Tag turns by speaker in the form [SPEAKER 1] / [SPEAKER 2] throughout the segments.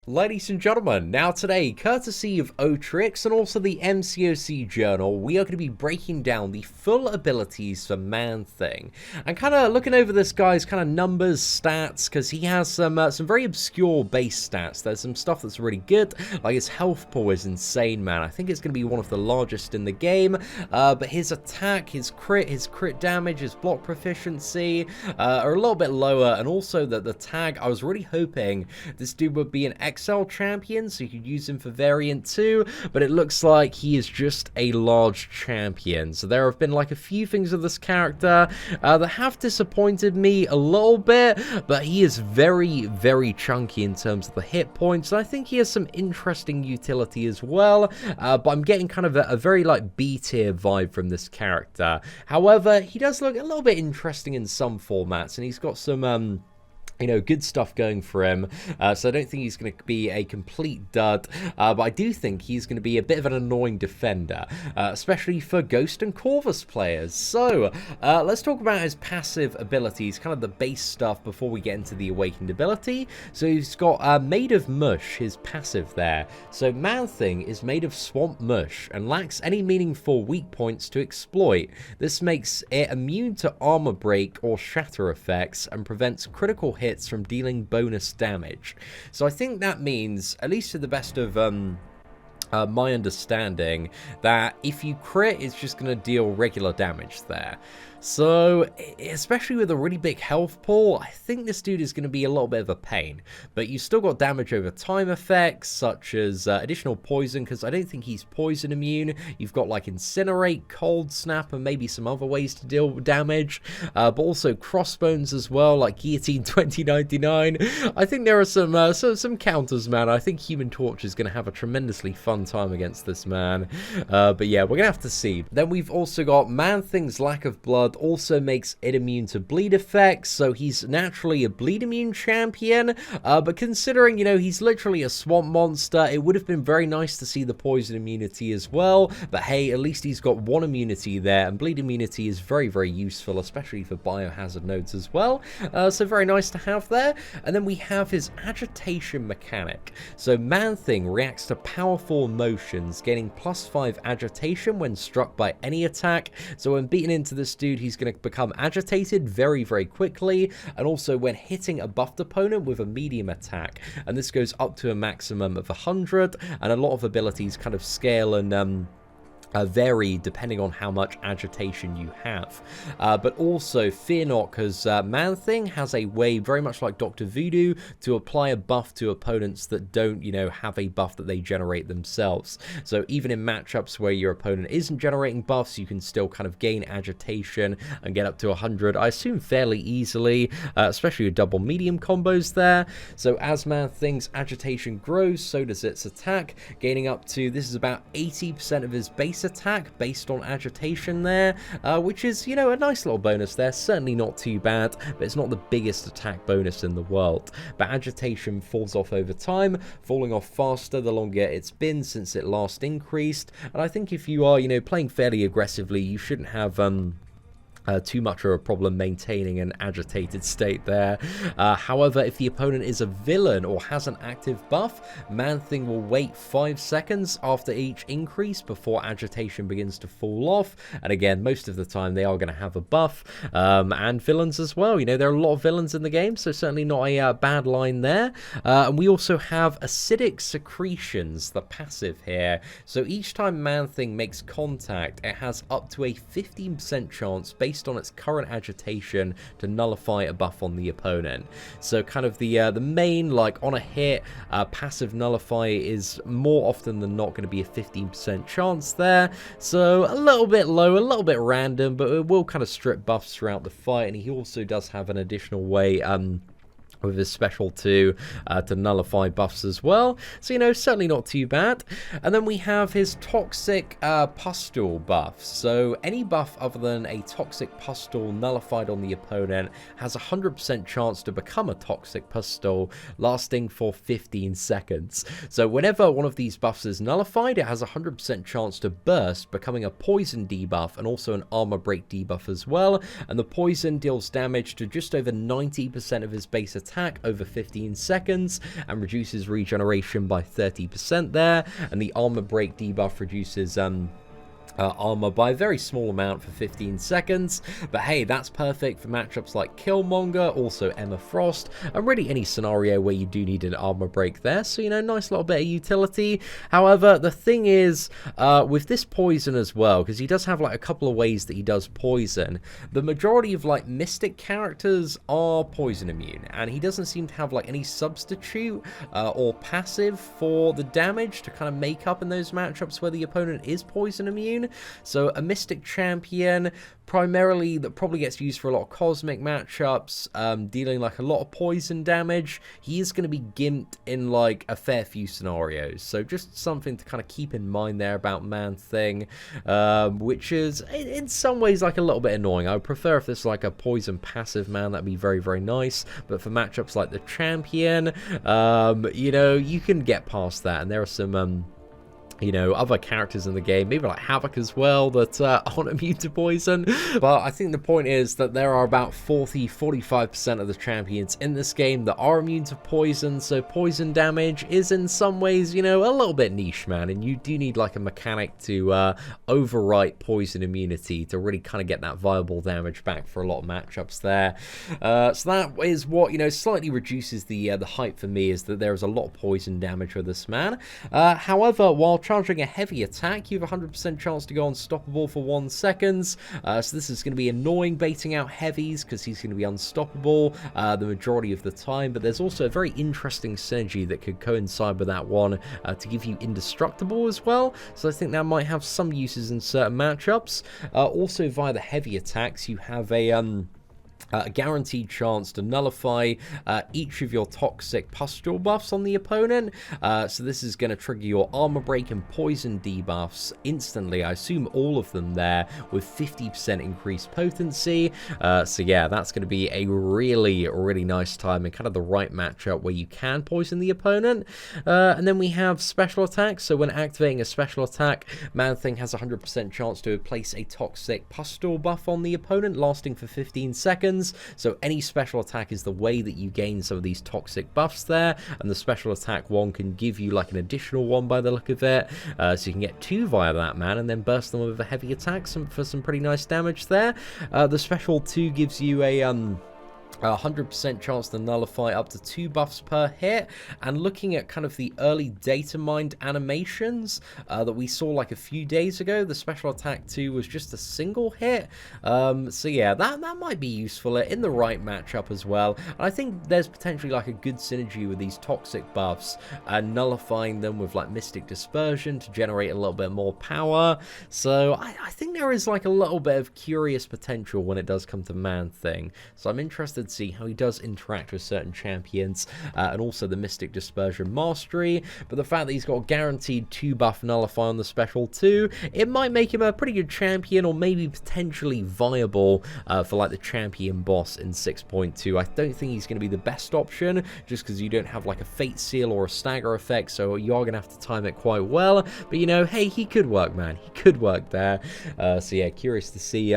[SPEAKER 1] Ladies and gentlemen, now today, courtesy of Otrix and also the MCOC Journal, we are going to be breaking down the full abilities for Man-Thing. And kind of looking over this guy's kind of numbers, stats, because he has some very obscure base stats. There's some stuff that's really good, like his health pool is insane, man. I think it's going to be one of the largest in the game, but his attack, his crit damage, his block proficiency are a little bit lower, and also the tag, I was really hoping this dude would be an XL champion, so you could use him for variant 2, but it looks like he is just a large champion. So there have been like a few things of this character that have disappointed me a little bit, but he is very, very chunky in terms of the hit points, and I think he has some interesting utility as well, but I'm getting kind of a very like B tier vibe from this character. However, he does look a little bit interesting in some formats, and he's got some good stuff going for him, so I don't think he's going to be a complete dud, but I do think he's going to be a bit of an annoying defender, especially for Ghost and Corvus players. So, let's talk about his passive abilities, kind of the base stuff before we get into the Awakened ability. So he's got Made of Mush, his passive there. So Man-Thing is made of swamp mush and lacks any meaningful weak points to exploit. This makes it immune to armor break or shatter effects and prevents critical hits from dealing bonus damage. So I think that means, at least to the best of my understanding, that if you crit, it's just going to deal regular damage there. So, especially with a really big health pool, I think this dude is going to be a little bit of a pain. But you still got damage over time effects, such as additional poison, because I don't think he's poison immune. You've got like Incinerate, Cold Snap, and maybe some other ways to deal with damage. But also Crossbones as well, like Guillotine 2099. I think there are some counters, man. I think Human Torch is going to have a tremendously fun time against this man. But yeah, we're going to have to see. Then we've also got Man-Thing's lack of blood also makes it immune to bleed effects, so he's naturally a bleed immune champion, but considering, he's literally a swamp monster, it would have been very nice to see the poison immunity as well, but hey, at least he's got one immunity there, and bleed immunity is very, very useful, especially for biohazard nodes as well, so very nice to have there. And then we have his agitation mechanic. So Man-Thing reacts to powerful emotions, gaining +5 agitation when struck by any attack, so when beaten into this dude, he's going to become agitated very, very quickly, and also when hitting a buffed opponent with a medium attack, and this goes up to a maximum of 100, and a lot of abilities kind of scale and vary depending on how much agitation you have. But also, fear not, because Man-Thing has a way, very much like Dr. Voodoo, to apply a buff to opponents that don't, have a buff that they generate themselves. So even in matchups where your opponent isn't generating buffs, you can still kind of gain agitation and get up to 100, I assume fairly easily, especially with double medium combos there. So as Man-Thing's agitation grows, so does its attack, gaining up to, this is about 80% of his base attack based on agitation there, which is, a nice little bonus there. Certainly not too bad, but it's not the biggest attack bonus in the world. But agitation falls off over time, falling off faster the longer it's been since it last increased, and I think if you are, playing fairly aggressively, you shouldn't have too much of a problem maintaining an agitated state there. However, if the opponent is a villain or has an active buff, Man-Thing will wait 5 seconds after each increase before agitation begins to fall off, and again, most of the time they are going to have a buff, and villains as well. There are a lot of villains in the game, so certainly not a bad line there. And we also have acidic secretions, the passive here. So each time Man-Thing makes contact, it has up to a 15% chance based on its current agitation to nullify a buff on the opponent. So kind of the main, like on a hit, passive nullify is more often than not going to be a 15% chance there. So a little bit low, a little bit random, but it will kind of strip buffs throughout the fight, and he also does have an additional way with his special to nullify buffs as well. So, certainly not too bad. And then we have his toxic pustule buff. So any buff other than a toxic pustule nullified on the opponent has a 100% chance to become a toxic pustule, lasting for 15 seconds. So whenever one of these buffs is nullified, it has a 100% chance to burst, becoming a poison debuff and also an armor break debuff as well. And the poison deals damage to just over 90% of his base attack attack over 15 seconds and reduces regeneration by 30% there, and the armor break debuff reduces armor by a very small amount for 15 seconds, but hey, that's perfect for matchups like Killmonger, also Emma Frost, and really any scenario where you do need an armor break there, so you know, nice little bit of utility. However, the thing is, with this poison as well, because he does have like a couple of ways that he does poison, the majority of like Mystic characters are poison immune, and he doesn't seem to have like any substitute or passive for the damage to kind of make up in those matchups where the opponent is poison immune. So a Mystic champion, primarily, that probably gets used for a lot of cosmic matchups, dealing like a lot of poison damage. He is going to be gimped in like a fair few scenarios, so just something to kind of keep in mind there about Man-Thing, which is in some ways like a little bit annoying. I would prefer if this was like a poison passive man, that'd be very, very nice, but for matchups like the champion, you know, you can get past that, and there are some you know, other characters in the game, maybe like Havoc as well, that aren't immune to poison. But I think the point is that there are about 40-45% of the champions in this game that are immune to poison, so poison damage is in some ways, you know, a little bit niche, man, and you do need like a mechanic to overwrite poison immunity to really kind of get that viable damage back for a lot of matchups there. So that is what, you know, slightly reduces the hype for me, is that there is a lot of poison damage with this man. However, while charging a heavy attack, you have a 100% chance to go unstoppable for 1 second. So this is going to be annoying baiting out heavies, because he's going to be unstoppable the majority of the time, but there's also a very interesting synergy that could coincide with that one to give you indestructible as well, so I think that might have some uses in certain matchups. Also, via the heavy attacks, you have a guaranteed chance to nullify each of your toxic pustule buffs on the opponent. So this is going to trigger your armor break and poison debuffs instantly. I assume all of them there, with 50% increased potency. So yeah, that's going to be a really, really nice time and kind of the right matchup where you can poison the opponent. And then we have special attacks. So when activating a special attack, Man-Thing has a 100% chance to place a toxic pustule buff on the opponent, lasting for 15 seconds. So any special attack is the way that you gain some of these toxic buffs there, and the special attack one can give you like an additional one by the look of it, so you can get 2 via that man and then burst them with a heavy attack for some pretty nice damage there. The special 2 gives you a 100% chance to nullify up to 2 buffs per hit, and looking at kind of the early data mined animations that we saw like a few days ago, the special attack 2 was just a single hit. So yeah, that might be useful in the right matchup as well, and I think there's potentially like a good synergy with these toxic buffs and nullifying them with like Mystic Dispersion to generate a little bit more power. So I think there is like a little bit of curious potential when it does come to Man-Thing, so I'm interested to see how he does interact with certain champions, and also the Mystic Dispersion Mastery. But the fact that he's got a guaranteed 2 buff nullify on the special 2, it might make him a pretty good champion, or maybe potentially viable for like the champion boss in 6.2. I don't think he's going to be the best option, just because you don't have like a Fate Seal or a Stagger effect, so you are going to have to time it quite well. But you know, hey, he could work, man. He could work there. So yeah, curious to see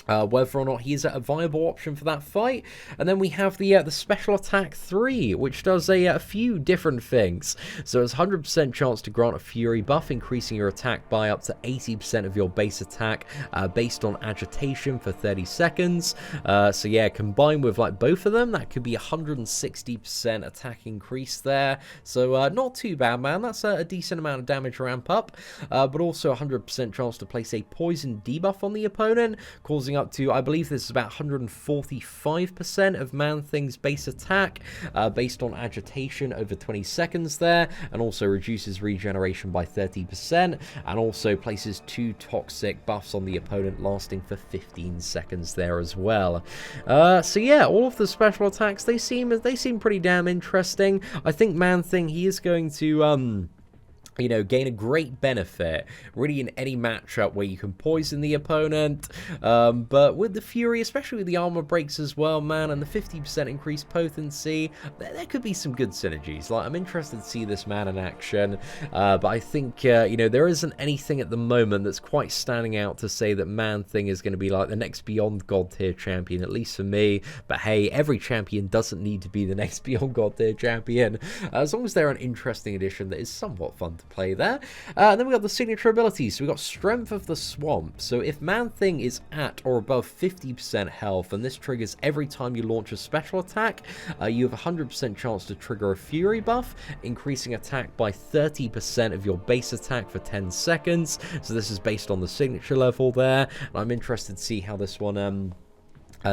[SPEAKER 1] whether or not he is a viable option for that fight. And then we have the Special Attack 3, which does a few different things. So it's 100% chance to grant a Fury buff, increasing your attack by up to 80% of your base attack based on Agitation for 30 seconds. So yeah, combined with like both of them, that could be 160% attack increase there. So not too bad, man. That's a decent amount of damage ramp up. But also 100% chance to place a poison debuff on the opponent, causing up to, I believe this is about 145% of Man-Thing's base attack based on Agitation over 20 seconds there, and also reduces regeneration by 30%, and also places 2 toxic buffs on the opponent lasting for 15 seconds there as well. So yeah, all of the special attacks, they seem pretty damn interesting. I think Man-Thing, he is going to you know, gain a great benefit really in any matchup where you can poison the opponent. But with the Fury, especially with the armor breaks as well, man, and the 50% increased potency, there could be some good synergies. Like, I'm interested to see this man in action, but I think, you know, there isn't anything at the moment that's quite standing out to say that Man-Thing is going to be like the next Beyond God tier champion, at least for me. But hey, every champion doesn't need to be the next Beyond God tier champion, as long as they're an interesting addition that is somewhat fun to play there. And then we got the signature abilities. So we got Strength of the Swamp. So if Man-Thing is at or above 50% health, and this triggers every time you launch a special attack, you have a 100% chance to trigger a Fury buff, increasing attack by 30% of your base attack for 10 seconds. So this is based on the signature level there. And I'm interested to see how this one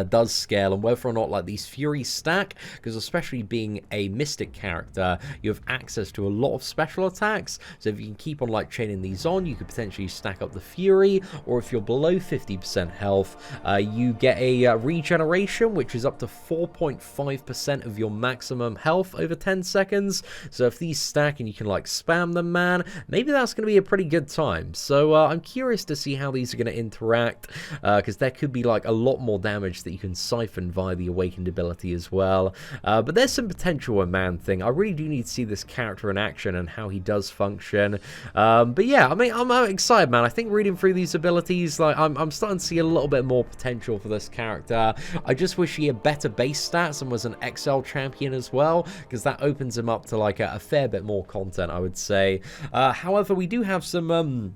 [SPEAKER 1] does scale and whether or not like these Furies stack, because especially being a Mystic character, you have access to a lot of special attacks. So if you can keep on like chaining these on, you could potentially stack up the Fury, or if you're below 50% health, you get a regeneration, which is up to 4.5% of your maximum health over 10 seconds. So if these stack and you can like spam them, man, maybe that's going to be a pretty good time. So I'm curious to see how these are going to interact, because there could be like a lot more damage that you can siphon via the Awakened ability as well. But there's some potential with Man-Thing. I really do need to see this character in action and how he does function. But yeah, I mean, I'm excited, man. I think reading through these abilities, like, I'm starting to see a little bit more potential for this character. I just wish he had better base stats and was an XL champion as well, because that opens him up to like a fair bit more content, I would say. However, we do have some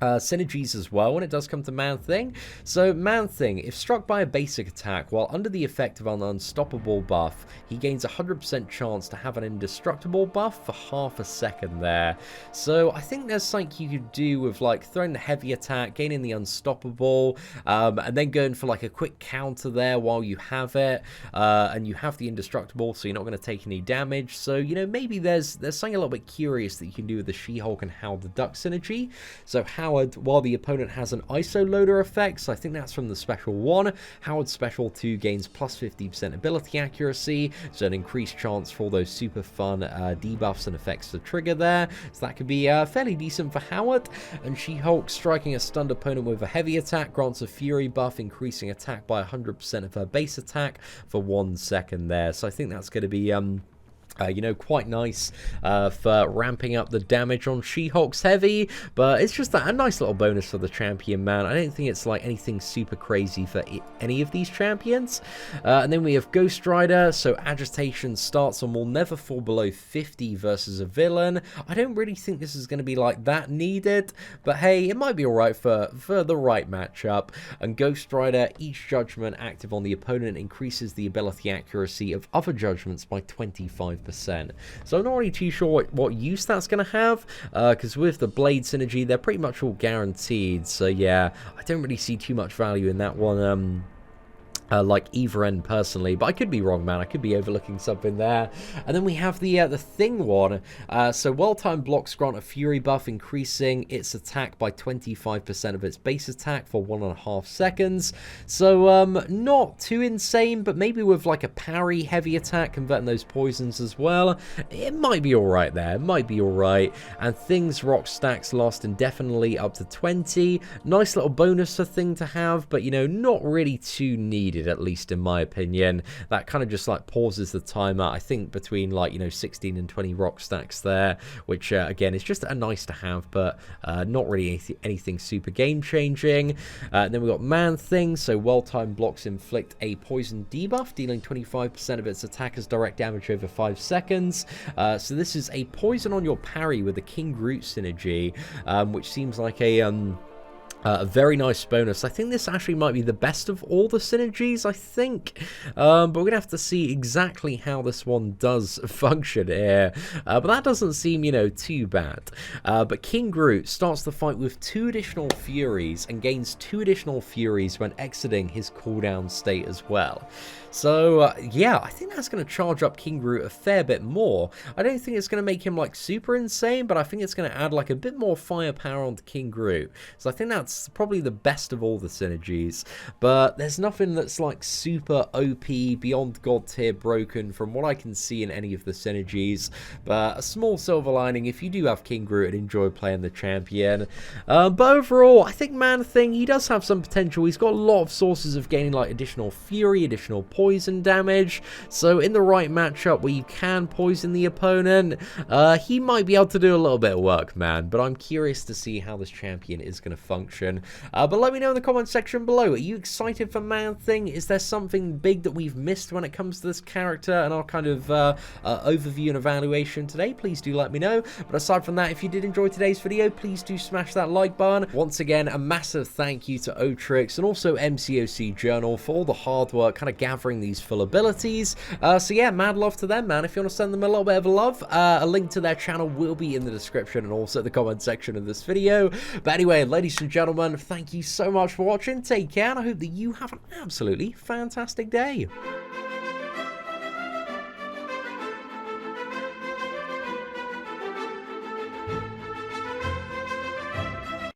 [SPEAKER 1] synergies as well when it does come to Man-Thing. So Man-Thing, if struck by a basic attack while under the effect of an unstoppable buff, he gains a 100% chance to have an indestructible buff for half a second there. So I think there's something you could do with like throwing the heavy attack, gaining the unstoppable, and then going for like a quick counter there while you have it, and you have the indestructible, so you're not going to take any damage. So, you know, maybe there's something a little bit curious that you can do with the She-Hulk and Howard the Duck synergy. So Howard, while the opponent has an ISO loader effect, so I think that's from the special 1, Howard's special 2 gains plus 50% ability accuracy, so an increased chance for those super fun debuffs and effects to trigger there. So that could be fairly decent for Howard. And She-Hulk, striking a stunned opponent with a heavy attack, grants a Fury buff, increasing attack by 100% of her base attack for 1 second there. So I think that's going to be you know, quite nice for ramping up the damage on She-Hulk's heavy, but it's just a nice little bonus for the champion, man. I don't think it's like anything super crazy for any of these champions. And then we have Ghost Rider, so Agitation starts and will never fall below 50 versus a villain. I don't really think this is going to be like that needed, but hey, it might be alright for the right matchup. And Ghost Rider, each judgment active on the opponent increases the ability accuracy of other judgments by 25%. So I'm not really too sure what use that's going to have, because with the Blade synergy, they're pretty much all guaranteed. So yeah, I don't really see too much value in that one. Like either end personally, but I could be wrong, man. I could be overlooking something there. And then we have the Thing one. So well-timed blocks grant a Fury buff, increasing its attack by 25% of its base attack for 1.5 seconds. So not too insane, but maybe with like a parry heavy attack, converting those poisons as well, it might be all right there. It might be all right. And Thing's rock stacks last indefinitely up to 20. Nice little bonus for Thing to have, but you know, not really too needed, at least in my opinion. That kind of just like pauses the timer, I think, between like, you know, 16 and 20 rock stacks there, which again is just a nice to have, but not really anything super game changing. And then we got Man-Thing, so well-timed blocks inflict a poison debuff, dealing 25% of its attack as direct damage over 5 seconds. So this is a poison on your parry with the King Groot synergy, which seems like a very nice bonus. I think this actually might be the best of all the synergies, I think. But we're going to have to see exactly how this one does function here. But that doesn't seem, you know, too bad. But King Groot starts the fight with 2 additional Furies and gains 2 additional Furies when exiting his cooldown state as well. So, yeah, I think that's going to charge up King Groot a fair bit more. I don't think it's going to make him, like, super insane, but I think it's going to add, like, a bit more firepower onto King Groot. So I think that's probably the best of all the synergies. But there's nothing that's, like, super OP, beyond God tier broken from what I can see in any of the synergies. But a small silver lining, if you do have King Groot and enjoy playing the champion. But overall, I think Man-Thing, he does have some potential. He's got a lot of sources of gaining, like, additional fury, additional poison damage. So in the right matchup where you can poison the opponent, he might be able to do a little bit of work, man. But I'm curious to see how this champion is going to function. But let me know in the comment section below. Are you excited for Man-Thing? Is there something big that we've missed when it comes to this character and our kind of overview and evaluation today? Please do let me know. But aside from that, if you did enjoy today's video, please do smash that like button. Once again, a massive thank you to Otrix and also MCOC Journal for all the hard work kind of gathering these full abilities. So yeah, mad love to them, man. If you want to send them a little bit of love, a link to their channel will be in the description and also the comment section of this video. But anyway, ladies and gentlemen, thank you so much for watching. Take care, and I hope that you have an absolutely fantastic day.